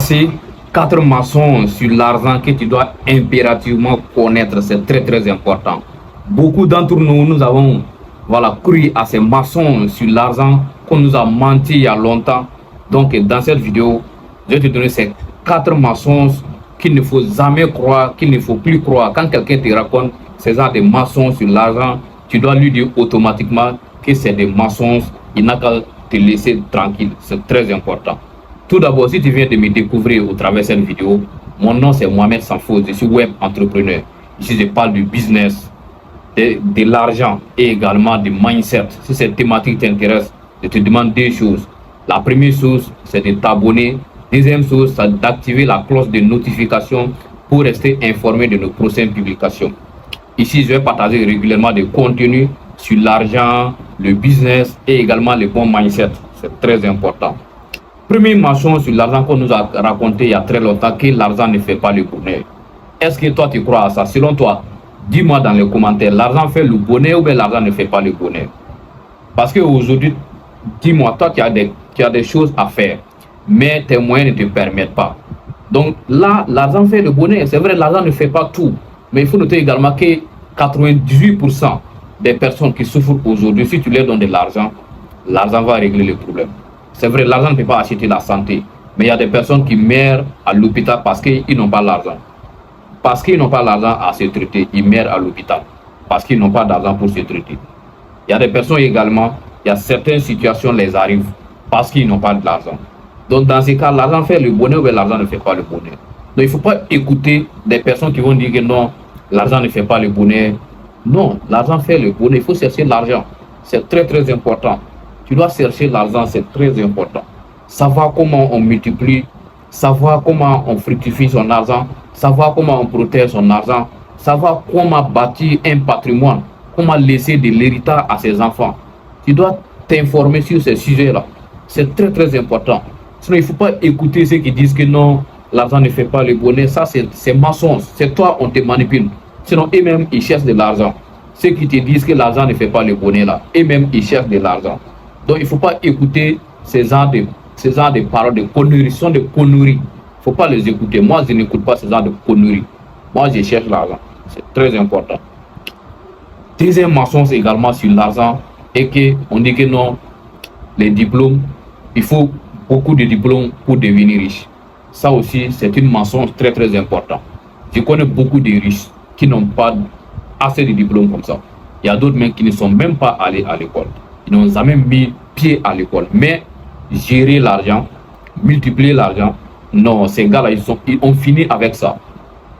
Voici 4 maçons sur l'argent que tu dois impérativement connaître. C'est très très important. Beaucoup d'entre nous, nous avons cru à ces maçons sur l'argent qu'on nous a menti il y a longtemps. Donc dans cette vidéo, je vais te donner ces 4 maçons qu'il ne faut jamais croire, qu'il ne faut plus croire. Quand quelqu'un te raconte ces genres de maçons sur l'argent, tu dois lui dire automatiquement que c'est des maçons. Il n'a qu'à te laisser tranquille. C'est très important. Tout d'abord, si tu viens de me découvrir au travers de cette vidéo, mon nom c'est Mohamed Sanfo, je suis web entrepreneur. Ici, je parle du business, de l'argent et également du mindset. Si cette thématique t'intéresse, je te demande deux choses. La première chose, c'est de t'abonner. Deuxième chose, c'est d'activer la cloche de notification pour rester informé de nos prochaines publications. Ici, je vais partager régulièrement des contenus sur l'argent, le business et également le bon mindset. C'est très important. Premier maçon sur l'argent qu'on nous a raconté il y a très longtemps, que l'argent ne fait pas le bonheur. Est-ce que toi tu crois à ça? Selon toi, dis-moi dans les commentaires, l'argent fait le bonheur ou bien l'argent ne fait pas le bonheur? Parce qu'aujourd'hui, dis-moi, toi tu as des choses à faire, mais tes moyens ne te permettent pas. Donc là, l'argent fait le bonheur. C'est vrai, l'argent ne fait pas tout. Mais il faut noter également que 98% des personnes qui souffrent aujourd'hui, si tu leur donnes de l'argent, l'argent va régler le problème. C'est vrai, l'argent ne peut pas acheter la santé. Mais il y a des personnes qui meurent à l'hôpital parce qu'ils n'ont pas l'argent. Parce qu'ils n'ont pas l'argent à se traiter, ils meurent à l'hôpital. Parce qu'ils n'ont pas d'argent pour se traiter. Il y a des personnes également, il y a certaines situations les arrivent parce qu'ils n'ont pas de l'argent. Donc dans ces cas, l'argent fait le bonheur, mais l'argent ne fait pas le bonheur. Donc il ne faut pas écouter des personnes qui vont dire que non, l'argent ne fait pas le bonheur. Non, l'argent fait le bonheur, il faut chercher l'argent. C'est très très important. Tu dois chercher l'argent, c'est très important. Savoir comment on multiplie, savoir comment on fructifie son argent, savoir comment on protège son argent, savoir comment bâtir un patrimoine, comment laisser de l'héritage à ses enfants. Tu dois t'informer sur ces sujets-là. C'est très très important. Sinon, il ne faut pas écouter ceux qui disent que non, l'argent ne fait pas le bonheur. Ça, c'est mensonge. C'est toi, on te manipule. Sinon, eux-mêmes, ils cherchent de l'argent. Ceux qui te disent que l'argent ne fait pas le bonheur, là, eux-mêmes, ils cherchent de l'argent. Donc, il ne faut pas écouter ces genres de paroles, de conneries. Ce sont des conneries. Il ne faut pas les écouter. Moi, je n'écoute pas ces genres de conneries. Moi, je cherche l'argent. C'est très important. Deuxième mensonge également sur l'argent est qu'on dit que non, les diplômes, il faut beaucoup de diplômes pour devenir riche. Ça aussi, c'est une mensonge très très important. Je connais beaucoup de riches qui n'ont pas assez de diplômes comme ça. Il y a d'autres même qui ne sont même pas allés à l'école. Ils n'ont jamais mis pied à l'école. Mais gérer l'argent, multiplier l'argent, non, ces gars-là, ils ont fini avec ça.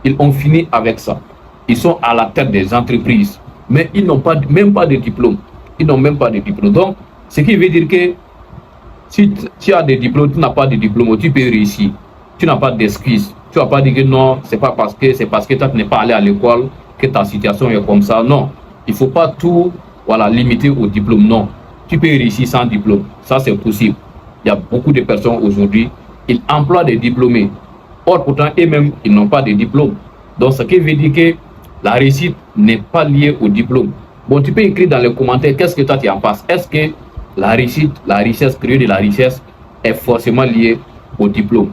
Ils ont fini avec ça. Ils sont à la tête des entreprises, mais ils n'ont même pas de diplôme. Ils n'ont même pas de diplôme. Donc, ce qui veut dire que si tu as des diplômes, tu n'as pas de diplôme, tu peux réussir. Tu n'as pas d'excuse. Tu ne vas pas dire que non, c'est parce que toi, tu n'es pas allé à l'école que ta situation est comme ça. Non, il ne faut pas tout limiter au diplôme. Non, tu peux réussir sans diplôme. Ça, c'est possible. Il y a beaucoup de personnes aujourd'hui, ils emploient des diplômés. Or, pourtant, eux-mêmes, ils n'ont pas de diplôme. Donc, ce qui veut dire que la réussite n'est pas liée au diplôme. Bon, tu peux écrire dans les commentaires, qu'est-ce que toi, tu en penses? Est-ce que la réussite, la richesse, créer de la richesse est forcément liée au diplôme?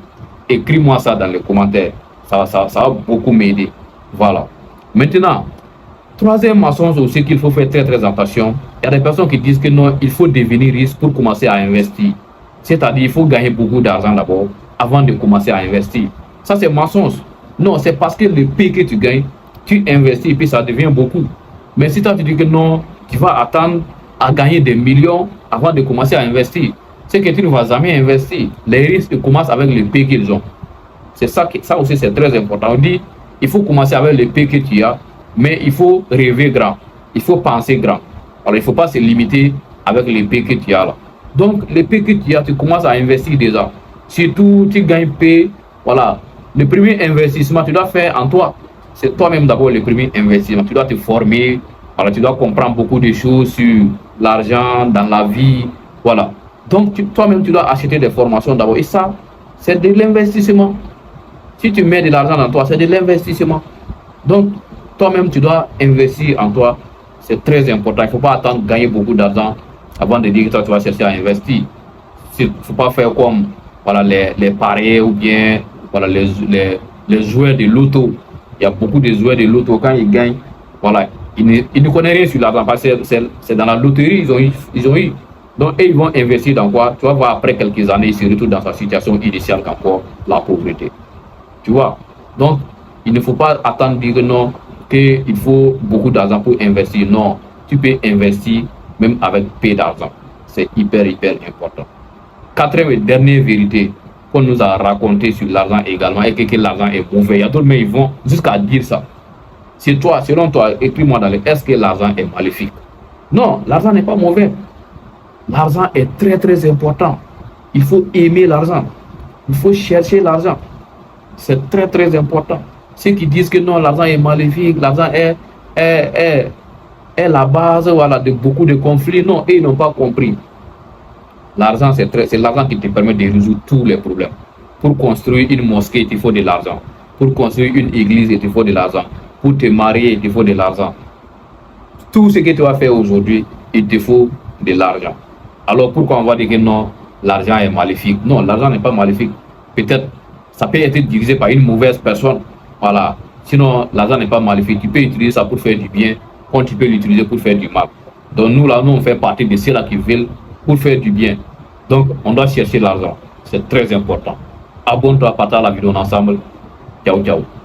Écris-moi ça dans les commentaires. Ça va beaucoup m'aider. Voilà. Maintenant, troisième mensonge aussi qu'il faut faire très très attention. Il y a des personnes qui disent que non, il faut devenir riche pour commencer à investir. C'est-à-dire il faut gagner beaucoup d'argent d'abord avant de commencer à investir. Ça c'est mensonge. Non, c'est parce que le prix que tu gagnes, tu investis et puis ça devient beaucoup. Mais si toi tu dis que non, tu vas attendre à gagner des millions avant de commencer à investir, c'est que tu ne vas jamais investir. Les risques commencent avec le prix qu'ils ont. C'est ça aussi c'est très important. On dit il faut commencer avec le prix que tu as, mais il faut rêver grand. Il faut penser grand. Alors il ne faut pas se limiter avec les prix que tu as là. Donc les prix que tu as, tu commences à investir déjà. Surtout tu gagnes paix. Voilà. Le premier investissement, tu dois faire en toi. C'est toi-même d'abord le premier investissement. Tu dois te former. Alors tu dois comprendre beaucoup de choses sur l'argent, dans la vie. Voilà. Donc toi-même, tu dois acheter des formations d'abord. Et ça, c'est de l'investissement. Si tu mets de l'argent dans toi, c'est de l'investissement. Donc, toi-même, tu dois investir en toi. C'est très important. Il ne faut pas attendre de gagner beaucoup d'argent avant de dire que toi, tu vas chercher à investir. Il ne faut pas faire comme voilà, les paris ou bien voilà, les joueurs de loto. Il y a beaucoup de joueurs de loto, quand ils gagnent, voilà, ils ne connaissent rien sur l'argent parce que c'est dans la loterie ils ont eu. Donc, ils vont investir dans quoi? Tu vas voir, après quelques années, ils se retrouvent dans sa situation initiale qu'encore la pauvreté. Tu vois? Donc, il ne faut pas attendre dire non, qu'il faut beaucoup d'argent pour investir. Non, tu peux investir même avec peu d'argent. C'est hyper important. Quatrième et dernière vérité qu'on nous a raconté sur l'argent également, et que l'argent est mauvais. Il y a d'autres, mais ils vont jusqu'à dire ça. C'est toi, selon toi, écris-moi dans les est-ce que l'argent est maléfique? Non, l'argent n'est pas mauvais. L'argent est très important. Il faut aimer l'argent. Il faut chercher l'argent. C'est très important. Ceux qui disent que non, l'argent est maléfique, l'argent est la base, voilà, de beaucoup de conflits. Non, ils n'ont pas compris. L'argent, c'est l'argent qui te permet de résoudre tous les problèmes. Pour construire une mosquée, il te faut de l'argent. Pour construire une église, il te faut de l'argent. Pour te marier, il te faut de l'argent. Tout ce que tu vas faire aujourd'hui, il te faut de l'argent. Alors pourquoi on va dire que non, l'argent est maléfique? Non, l'argent n'est pas maléfique. Peut-être, ça peut être dirigé par une mauvaise personne. Voilà. Sinon, l'argent n'est pas maléfique. Tu peux utiliser ça pour faire du bien, comme tu peux l'utiliser pour faire du mal. Donc nous, là, nous, on fait partie de ceux-là qui veulent pour faire du bien. Donc, on doit chercher l'argent. C'est très important. Abonne-toi, partage la vidéo ensemble. Ciao, ciao.